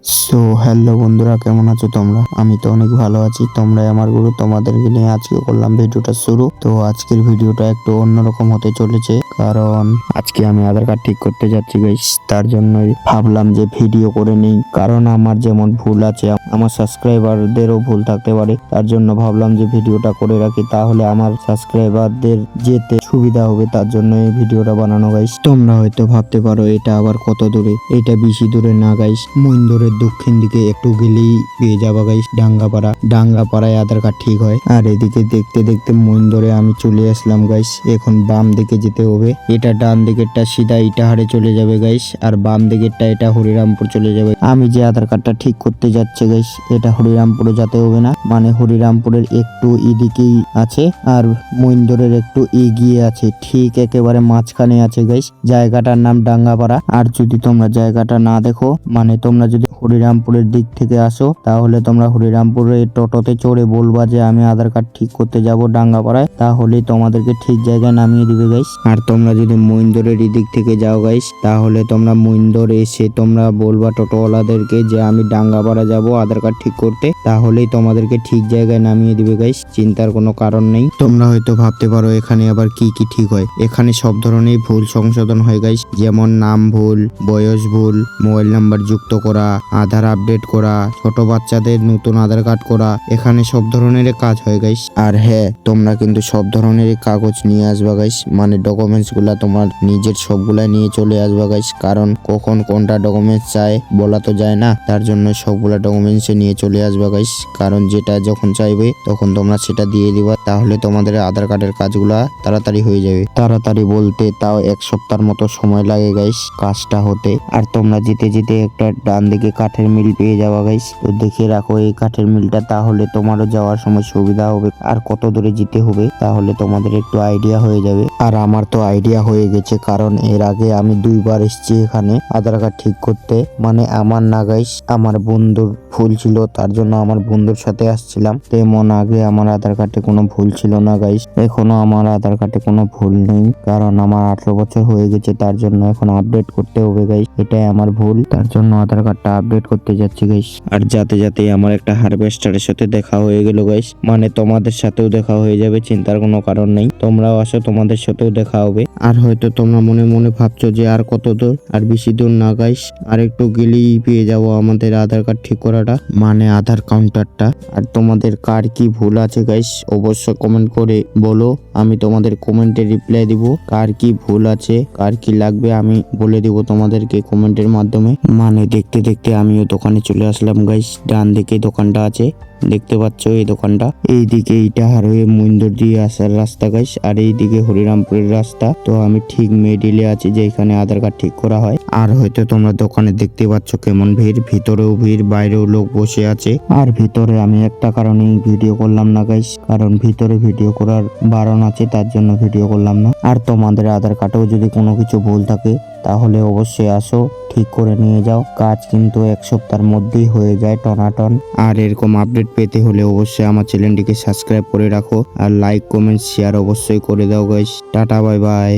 So hello বন্ধুরা, কেমন আছো তোমরা? আমি তো অনেক ভালো আছি। তোমরাই আমার গুরু, তোমাদেরকে নিয়ে আজকে করলাম ভিডিওটা শুরু। তো আজকের ভিডিওটা একটু অন্যরকম হতে চলেছে, কারণ আজকে আমি আধার কার্ড ঠিক করতে যাচ্ছি গাইস। তার জন্যই ভাবলাম যে ভিডিও করে নেই, কারণ আমার যেমন ভুল আছে আমার সাবস্ক্রাইবারদেরও ভুল থাকতে পারে। তার জন্য ভাবলাম যে ভিডিওটা করে রাখি, তাহলে আমার সাবস্ক্রাইবারদের যেতে সুবিধা হবে। তার জন্য এই ভিডিওটা বানানো গাইস। তোমরা হয়তো ভাবতে পারো এটা আবার কত দূরে। এটা বেশি দূরে না গাইস, মইন্দরের দক্ষিণ দিকে একটু গেলেই পেয়ে যাবা গাইস ডাঙ্গাপাড়ায় আধার কার্ড ঠিক হয়। আর এদিকে দেখতে দেখতে মইন্দরে আমি চলে আসলাম গাইস। এখন বাম দিকে যেতে হবে। এটা ডান দিকেরটা সিধা ইটাহারে চলে যাবে গাইস, আর বাম দিকেরটা এটা হরিরামপুর চলে যাবে। আমি যে আধার কার্ডটা ঠিক করতে যাচ্ছে গাইস, এটা হরিরামপুরে যেতে হবে না, মানে হরিরামপুরের একটু এদিকেই আছে আর মইন্দরের একটু এগিয়ে আছে, ঠিক একেবারে মাঝখানে আছে গাইস। জায়গাটার নাম ডাঙ্গাপাড়া। আর যদি তোমরা জায়গাটা না দেখো, মানে তোমরা যদি হরিরামপুরের দিক থেকে আসো, তাহলে তোমরা হরিরামপুরের টোটোতে চড়ে বলবা যে আমি আধার কার্ড ঠিক করতে যাব ডাঙ্গাপাড়ায়, তাহলে তোমাদেরকে ঠিক জায়গায় নামিয়ে দিবে গাইস। আর তোমরা যদি মইন্দরের দিক থেকে যাও গাইস, তাহলে তোমরা মইন্দর এসে তোমরা বলবা টোটোওয়ালাদেরকে যে আমি ডাঙ্গাপাড়া যাব আধার কার্ড ঠিক করতে, তাহলেই তোমাদেরকে ঠিক জায়গায় নামিয়ে দিবে গাইস। চিন্তার কোনো কারণ নেই। তোমরা হয়তো ভাবতে পারো এখানে আবার কি কি ঠিক হয়। এখানে সব ধরনের ভুল সংশোধন হয় গাইস, যেমন নাম ভুল, বয়স ভুল, মোবাইল নাম্বার যুক্ত করা, আধার আপডেট করা, ছোট বাচ্চাদের নতুন আধার কার্ড করা, এখানে সব ধরনের কাজ হয় গাইস। আর হ্যাঁ, তোমরা কিন্তু সব ধরনের কাগজ নিয়ে আসবা গাইস, মানে ডকুমেন্টস গুলা তোমার নিজের সবগুলা নিয়ে চলে আসবা গাইস, কারণ কখন কোনটা ডকুমেন্টস চায় বলা তো যায় না। তার জন্য সবগুলা ডকুমেন্টস নিয়ে চলে আসবা গাইস, কারণ যেটা যখন চাইবে তখন তোমরা সেটা দিয়ে দিবা, তাহলে তোমাদের আধার কার্ডের কাজগুলা তাড়াতাড়ি হয়ে যাবে। তাড়াতাড়ি বলতে তাও এক সপ্তাহের মতো সময় লাগে গাইস কাজটা হতে। আর তোমরা যেতে যেতে একটা ডান দিকে কাঠের মিল পেয়ে যাওয়া গাইস, তো দেখে রাখো এই কাঠের মিলটা, তাহলে তোমারও যাওয়ার সময় সুবিধা হবে। আর কত দূরে যেতে হবে তাহলে তোমাদের একটু আইডিয়া হয়ে যাবে। আর আমার তো আইডিয়া হয়ে গেছে, কারণ এর আগে আমি 2বার এসেছি এখানে আধার কার্ড ঠিক করতে। মানে আমার না গাইস, আমার বন্ধুর ভুল ছিল, তার জন্য আমার বন্ধুর সাথে আসছিলাম। তেমন আগে আমার আধার কার্ডে কোনো ভুল ছিল না গাইস, এখনো আমার আধার কার্ডে কোনো ভুল নেই, কারণ আমার 18 বছর হয়ে গেছে। তার জন্য এখন আপডেট করতে হবে গাইস, এটাই আমার ভুল। তার জন্য আধার কার্ডটা আপডেট করতে যাচ্ছি গাইস। আর যাতে যাতে আমার একটা হারভেস্টারের সাথে দেখা হয়ে গেল গাইস, মানে তোমাদের সাথেও দেখা হয়ে যাবে, চিন্তার কোনো কারণ নেই। তোমরাও আসো, তোমাদের সাথেও দেখা হবে। আর হয়তো তোমরা মনে মনে ভাবছো যে আর কত দূর, আর বেশি দূর না গাইস, আর একটু গেলেই পেয়ে যাবো আমাদের আধার কার্ড ঠিক করাটা, মানে আধার কাউন্টারটা। আর তোমাদের কার কি ভুল আছে গাইস অবশ্যই কমেন্ট করে বলো, আমি তোমাদের কমেন্টে রিপ্লাই দিব। কার কি ভুল আছে, কার কি লাগবে আমি বলে দিব তোমাদেরকে কমেন্টের মাধ্যমে। মানে দেখতে দেখতে আমিও দোকানে চলে আসলাম গাইস। ডান দিকে দোকানটা আছে, দেখতে পাচ্ছ এই দোকানটা। এইদিকে ইটাহার হয়ে মইন্দর দিয়ে আসার রাস্তা গাইস, আর এইদিকে হরিরামপুরের রাস্তা। তো আমি ঠিক মিডিলে আছি, যেখানে আধার কার্ড ঠিক করা হয়। আর হয়তো তোমরা দোকানে দেখতে পাচ্ছ কেমন ভিড়, ভিতরেও ভিড়, বাইরেও লোক বসে আছে। আর ভিতরে আমি একটা কারণেই ভিডিও করলাম না গাইস, কারণ ভিতরে ভিডিও করার বারণ আছে, তার জন্য ভিডিও করলাম না। আর তোমাদের আধার কার্ডেও যদি কোনো কিছু ভুল থাকে তাহলে অবশ্যই আসো, ঠিক করে নিয়ে যাও। কাজ কিন্তু 1 সপ্তাহের মধ্যেই হয়ে যায় টনাটন। আর এরকম আপডেট পেতে হলে অবশ্যই আমার চ্যানেলটিকে সাবস্ক্রাইব করে রাখো, আর লাইক কমেন্ট শেয়ার অবশ্যই করে দাও গাইস। Tata bye bye.